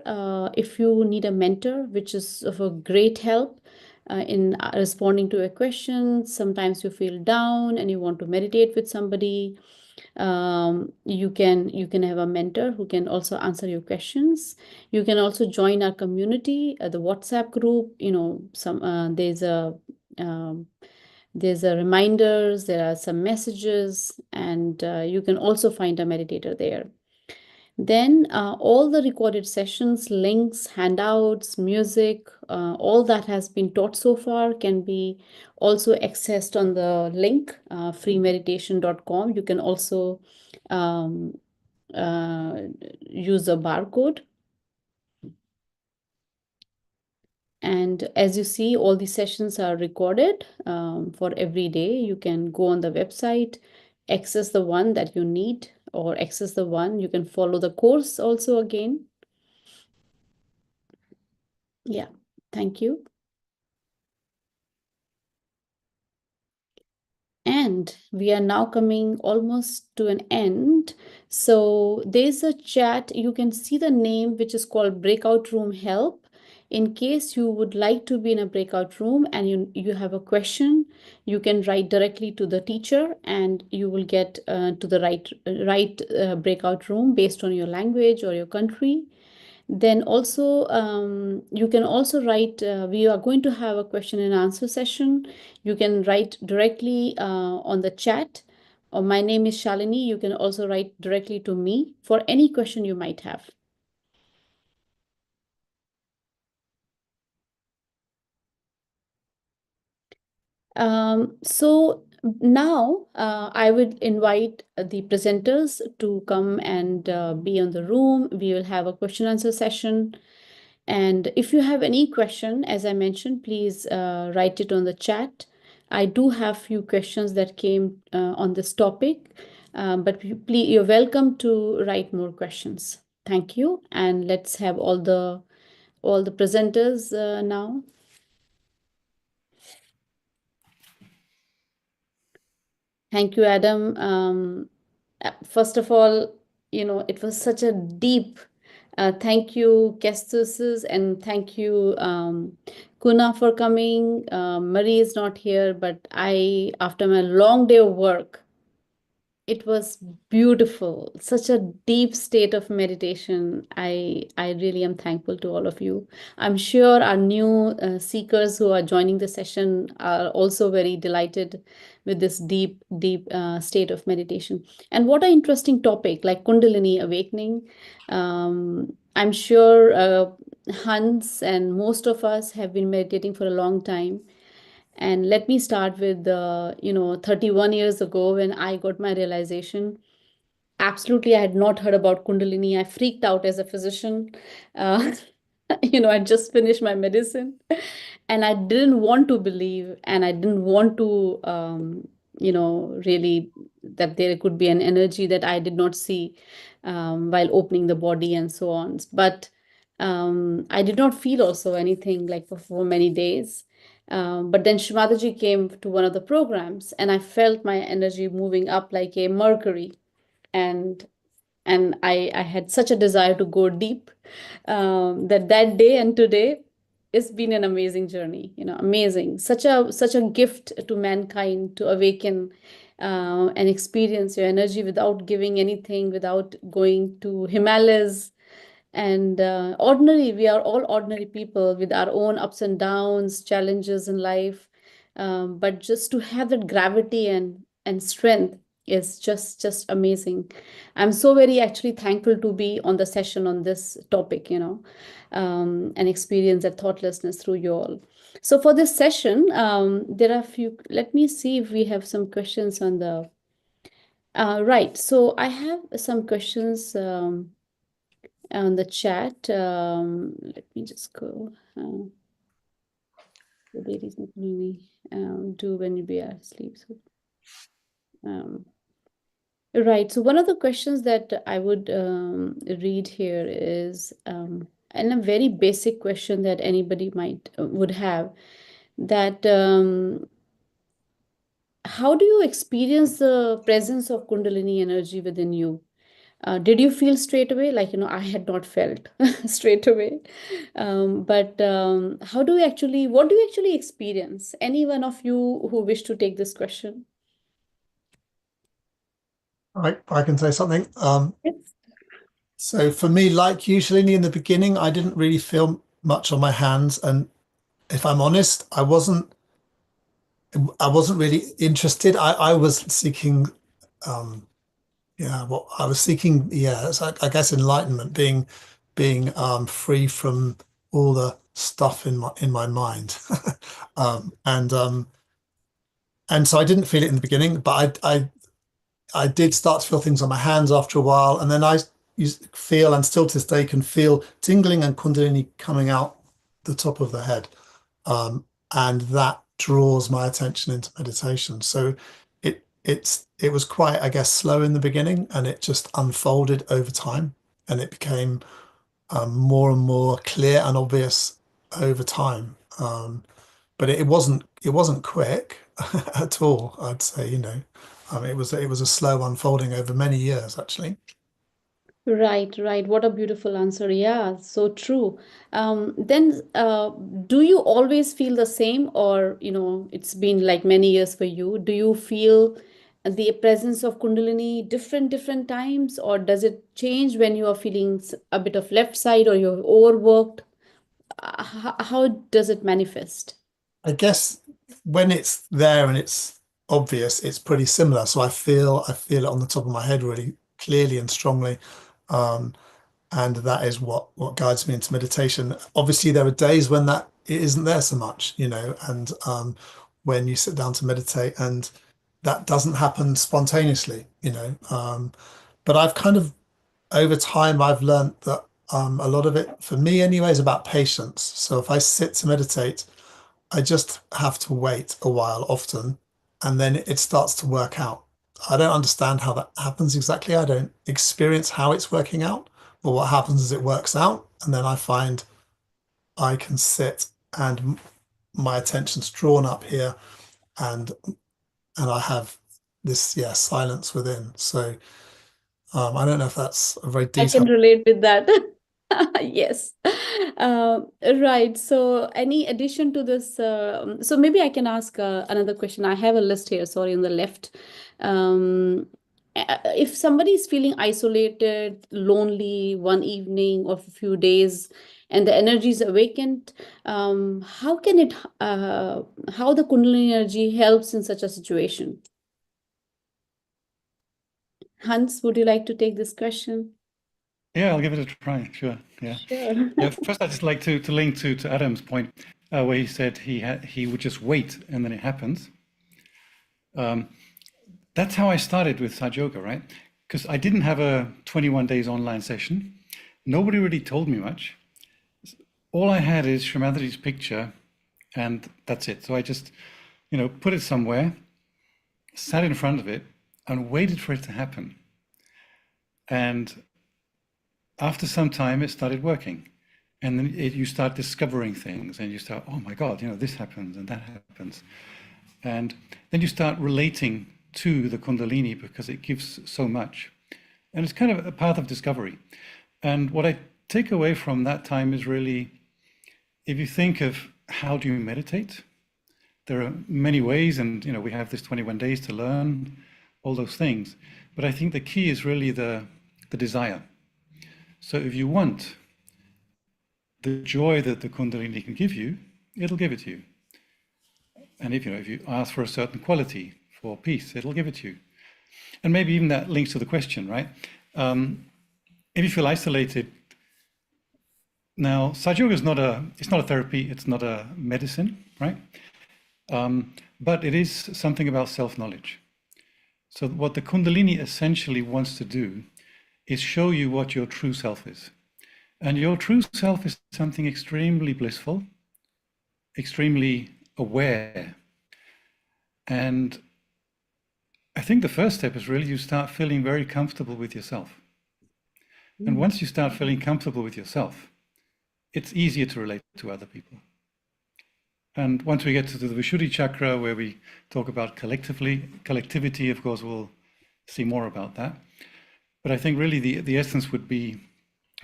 if you need a mentor, which is of a great help in responding to a question, sometimes you feel down and you want to meditate with somebody, you can have a mentor who can also answer your questions. You can also join our community, the WhatsApp group. You know, there's a reminders, there are some messages, and you can also find a meditator there. Then all the recorded sessions, links, handouts, music, all that has been taught so far can be also accessed on the link, freemeditation.com. You can also use a barcode. And as you see, all the sessions are recorded for every day. You can go on the website, access the one that you need, or access the one. You can follow the course also again. Yeah, thank you. And we are now coming almost to an end. So there's a chat. You can see the name, which is called Breakout Room Help. In case you would like to be in a breakout room and you have a question, you can write directly to the teacher and you will get to the right breakout room based on your language or your country. Then also, you can also write, we are going to have a question and answer session. You can write directly on the chat. My name is Shalini. You can also write directly to me for any question you might have. So now I would invite the presenters to come and be on the room. We will have a question answer session. And if you have any question, as I mentioned, please write it on the chat. I do have few questions that came on this topic, but please, you're welcome to write more questions. Thank you. And let's have all the presenters now. Thank you, Adam. First of all, you know, it was such a deep thank you, Kestus, and thank you, Kuna, for coming. Marie is not here, but after my long day of work, it was beautiful, such a deep state of meditation. I really am thankful to all of you. I'm sure our new seekers who are joining the session are also very delighted with this deep state of meditation. And what an interesting topic, like Kundalini awakening. I'm sure Hans and most of us have been meditating for a long time. And let me start with, 31 years ago when I got my realization. Absolutely, I had not heard about Kundalini. I freaked out as a physician. Uh, I just finished my medicine and I didn't want to believe and I didn't want to, really that there could be an energy that I did not see while opening the body and so on. But I did not feel also anything like for many days. But then Shri Mataji came to one of the programs and I felt my energy moving up like a mercury. And I had such a desire to go deep that day and today it's been an amazing journey, amazing. Such a gift to mankind to awaken and experience your energy without giving anything, without going to Himalayas. And ordinary, we are all ordinary people with our own ups and downs, challenges in life. But just to have that gravity and strength is just amazing. I'm so very actually thankful to be on the session on this topic, and experience that thoughtlessness through you all. So for this session, there are a few, let me see if we have some questions on the, right. So I have some questions on the chat. Let me just go. The ladies do when you be asleep. So, right. So one of the questions that I would read here is, and a very basic question that anybody might would have, that how do you experience the presence of Kundalini energy within you? Did you feel straight away? Like, I had not felt straight away. But how do you actually, what do you actually experience? Any one of you who wish to take this question? I can say something. Yes. So for me, like usually in the beginning, I didn't really feel much on my hands, and if I'm honest, I wasn't really interested. I was seeking, what I was seeking, it's I guess enlightenment, being free from all the stuff in my mind, and so I didn't feel it in the beginning, but I did start to feel things on my hands after a while, and then I feel, and still to this day can feel tingling and Kundalini coming out the top of the head. And that draws my attention into meditation. So it was quite, I guess, slow in the beginning, and it just unfolded over time, and it became more and more clear and obvious over time. But it wasn't quick at all, I'd say, it was a slow unfolding over many years, actually. Right, right. What a beautiful answer. Yeah, so true. Then, do you always feel the same, or it's been like many years for you? Do you feel the presence of Kundalini different times, or does it change when you are feeling a bit of left side or you're overworked? How does it manifest? I guess when it's there and it's obvious, it's pretty similar. So I feel it on the top of my head really clearly and strongly. Um, and that is what guides me into meditation. Obviously, there are days when that it isn't there so much, and when you sit down to meditate and that doesn't happen spontaneously, but I've kind of over time I've learned that a lot of it, for me anyway, is about patience. So if I sit to meditate, I just have to wait a while often, and then it starts to work out. I don't understand how that happens exactly. I don't experience how it's working out, but what happens is it works out, and then I find I can sit and my attention's drawn up here, and I have this silence within. So I don't know if that's a very I can detailed. relate with that. Yes. Right. So, any addition to this? So, maybe I can ask another question. I have a list here, sorry, on the left. If somebody is feeling isolated, lonely one evening or a few days, and the energy is awakened, how can how the Kundalini energy helps in such a situation? Hans, would you like to take this question? Yeah, I'll give it a try. Sure. Yeah. Sure. Yeah. First, I'd just like to link to Adam's point, where he said he would just wait and then it happens. That's how I started with Sahaja Yoga, right? Because I didn't have a 21 days online session. Nobody really told me much. All I had is Shri Mataji's picture, and that's it. So I just, put it somewhere, sat in front of it, and waited for it to happen. And after some time, it started working. And then you start discovering things, and you start, oh my God, this happens and that happens. And then you start relating to the Kundalini because it gives so much. And it's kind of a path of discovery. And what I take away from that time is really, if you think of how do you meditate, there are many ways, and we have this 21 days to learn all those things. But I think the key is really the desire. So if you want the joy that the Kundalini can give you, it'll give it to you. And if you ask for a certain quality, for peace, it'll give it to you. And maybe even that links to the question, right? If you feel isolated, now Sahaja Yoga it's not a therapy, it's not a medicine, right? But it is something about self-knowledge. So what the Kundalini essentially wants to do is show you what your true self is. And your true self is something extremely blissful, extremely aware. And I think the first step is really you start feeling very comfortable with yourself. And once you start feeling comfortable with yourself, it's easier to relate to other people. And once we get to the Vishuddhi chakra, where we talk about collectivity, of course, we'll see more about that. But I think really the essence would be,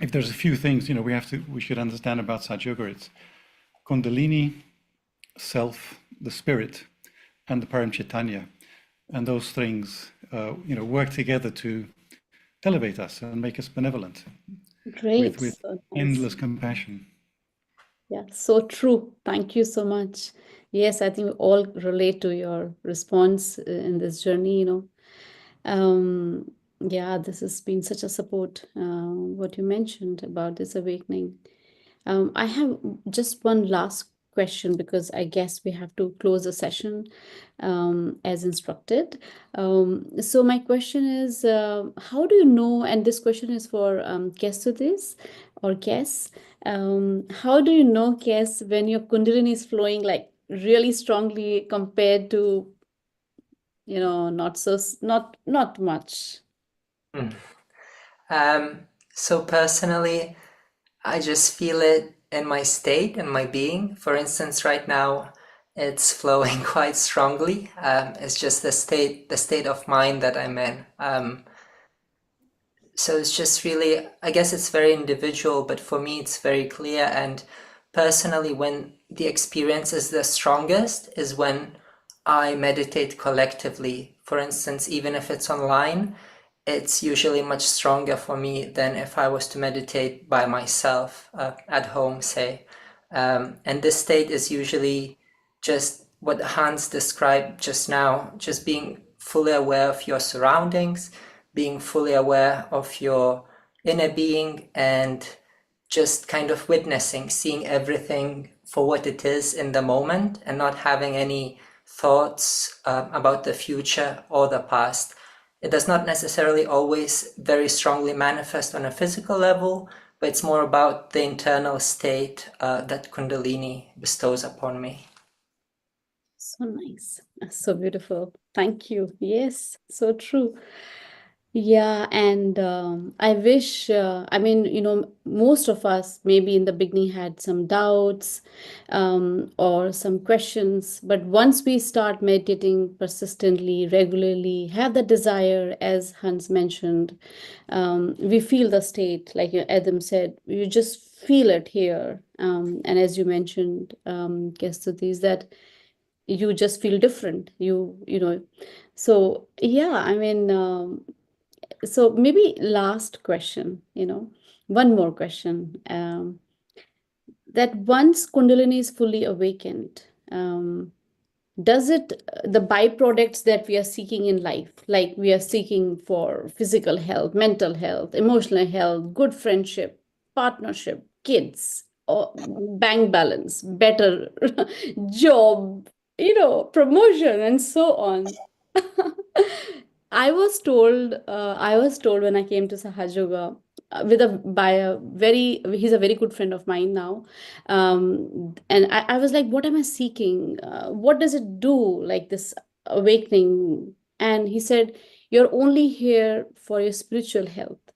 if there's a few things, we should understand about Sahaja Yoga. It's Kundalini, self, the spirit, and the Param Chaitanya. And those things, work together to elevate us and make us benevolent. Great. With So nice. endless compassion. Yeah, so true. Thank you so much. Yes, I think we all relate to your response in this journey, Yeah, this has been such a support, what you mentioned about this awakening. I have just one last question because I guess we have to close the session as instructed. So my question is, how do you know, and this question is for Kesutis or Kes, how do you know, Kes, when your Kundalini is flowing like really strongly compared to, not much? So personally, I just feel it in my state and my being. For instance, right now, it's flowing quite strongly. It's just the state of mind that I'm in. So it's just really, I guess it's very individual, but for me, it's very clear. And personally, when the experience is the strongest is when I meditate collectively. For instance, even if it's online, it's usually much stronger for me than if I was to meditate by myself at home, say. And this state is usually just what Hans described just now, just being fully aware of your surroundings, being fully aware of your inner being, and just kind of witnessing, seeing everything for what it is in the moment and not having any thoughts about the future or the past. It does not necessarily always very strongly manifest on a physical level, but it's more about the internal state that Kundalini bestows upon me. So nice. So beautiful. Thank you. Yes, so true. Yeah, and I wish, most of us maybe in the beginning had some doubts or some questions, but once we start meditating persistently, regularly, have the desire, as Hans mentioned, we feel the state, like Adam said, you just feel it here. And as you mentioned, Kestuti, that you just feel different. So yeah, so maybe last question, one more question. That once Kundalini is fully awakened, does it, the byproducts that we are seeking in life, like we are seeking for physical health, mental health, emotional health, good friendship, partnership, kids, or bank balance, better job, promotion, and so on. I was told when I came to Sahaja Yoga he's a very good friend of mine now. And I was like, what am I seeking? What does it do, like this awakening? And he said, you're only here for your spiritual health.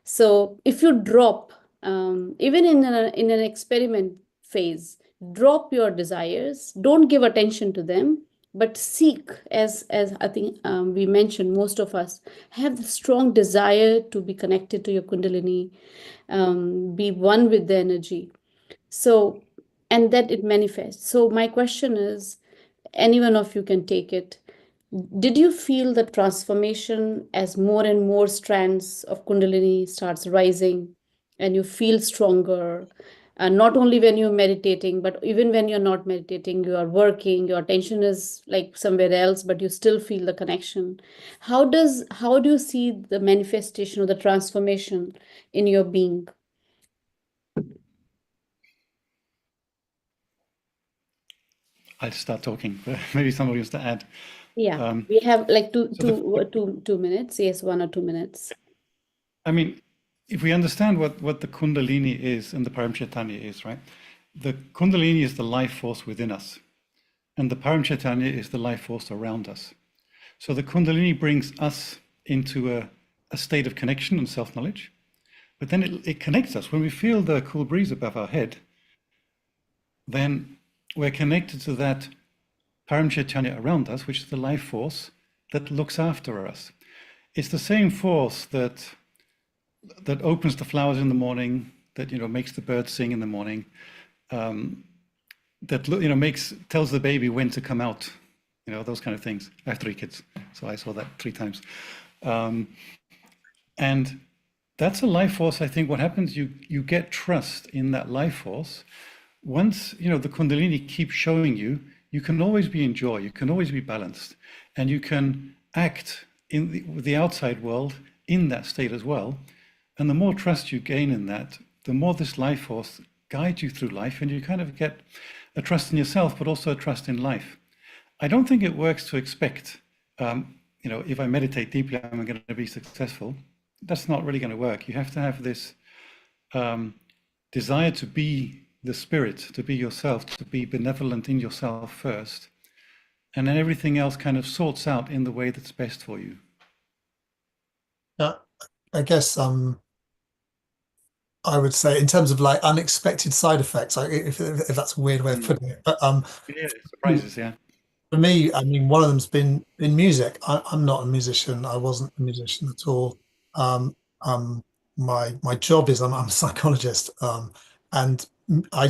So if you drop, even in an experiment phase, drop your desires, don't give attention to them, but seek, as I think we mentioned, most of us have the strong desire to be connected to your Kundalini, be one with the energy. So, and that it manifests. So my question is, any one of you can take it. Did you feel the transformation as more and more strands of Kundalini starts rising and you feel stronger? not only when you're meditating, but even when you're not meditating, you are working, your attention is like somewhere else, but you still feel the connection. How do you see the manifestation or the transformation in your being? I'll start talking, but maybe somebody wants to add. Yeah, we have like So 2 minutes. Yes, 1 or 2 minutes. I mean, if we understand what the Kundalini is and the Paramchaitanya is, right? The Kundalini is the life force within us, and the Paramchaitanya is the life force around us. So the Kundalini brings us into a state of connection and self-knowledge, but then it connects us. When we feel the cool breeze above our head, then we're connected to that Paramchaitanya around us, which is the life force that looks after us. It's the same force that opens the flowers in the morning, that makes the birds sing in the morning, that tells the baby when to come out, those kind of things. I have 3 kids, so I saw that 3 times, and that's a life force. I think what happens, you get trust in that life force. Once the Kundalini keeps showing you, you can always be in joy, you can always be balanced, and you can act in the outside world in that state as well. And the more trust you gain in that, the more this life force guides you through life, and you kind of get a trust in yourself, but also a trust in life. I don't think it works to expect, if I meditate deeply, I'm going to be successful. That's not really going to work. You have to have this desire to be the spirit, to be yourself, to be benevolent in yourself first, and then everything else kind of sorts out in the way that's best for you. I guess I would say in terms of like unexpected side effects, if that's a weird way of putting it, but Yeah, surprises, yeah. for me, I mean, one of them's been in music. I'm not a musician. I wasn't a musician at all. Um, my job is I'm a psychologist, and I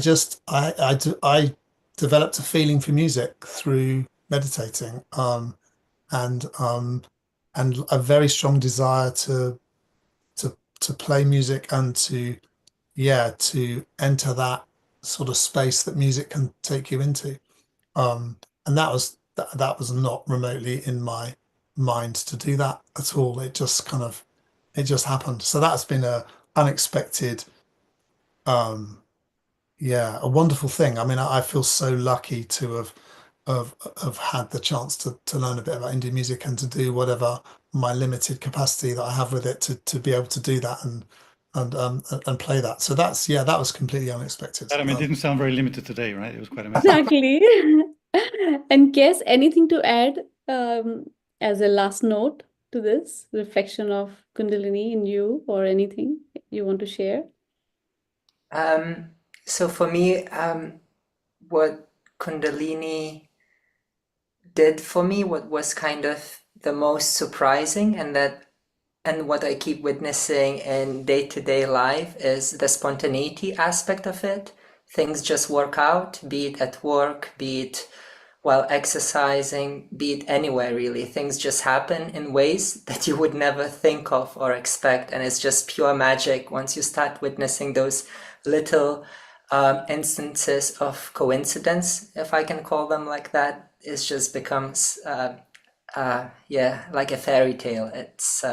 developed a feeling for music through meditating, and a very strong desire to play music and to enter that sort of space that music can take you into. And that was not remotely in my mind to do that at all. It just happened. So that's been a unexpected, a wonderful thing. I mean, I feel so lucky to have had the chance to learn a bit about Indian music and to do whatever my limited capacity that I have with it to be able to do that and play that. So that was completely unexpected. But I mean, it didn't sound very limited today, right? It was quite amazing. Exactly. And Kes, anything to add as a last note to this reflection of Kundalini in you, or anything you want to share? So for me, what Kundalini did for me, what was kind of the most surprising, and what I keep witnessing in day-to-day life, is the spontaneity aspect of it. Things just work out, be it at work, be it while exercising, be it anywhere really. Things just happen in ways that you would never think of or expect, and it's just pure magic once you start witnessing those little instances of coincidence, if I can call them like that. It just becomes like a fairy tale. It's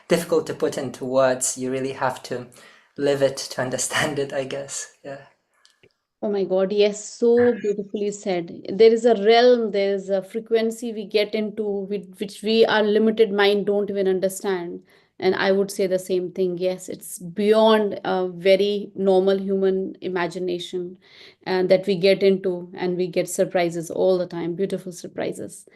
difficult to put into words. You really have to live it to understand it, I guess. Yeah. Oh my God, yes, so beautifully said. There is a realm, there is a frequency we get into which we, our limited mind, don't even understand. And I would say the same thing. Yes, it's beyond a very normal human imagination, and that we get into, and we get surprises all the time, beautiful surprises.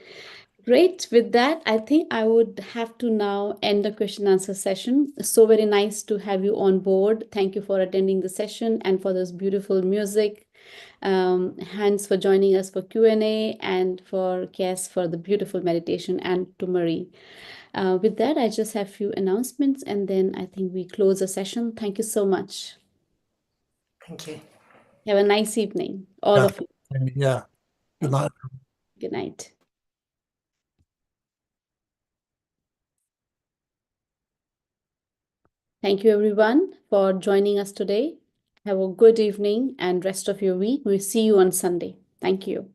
Great. With that, I think I would have to now end the question answer session. So very nice to have you on board. Thank you for attending the session and for this beautiful music. Hans for joining us for Q&A, and for Kes for the beautiful meditation, and to Marie. With that, I just have a few announcements, and then I think we close the session. Thank you so much. Thank you. Have a nice evening, all of you. Yeah. Good night. Good night. Thank you, everyone, for joining us today. Have a good evening and rest of your week. We'll see you on Sunday. Thank you.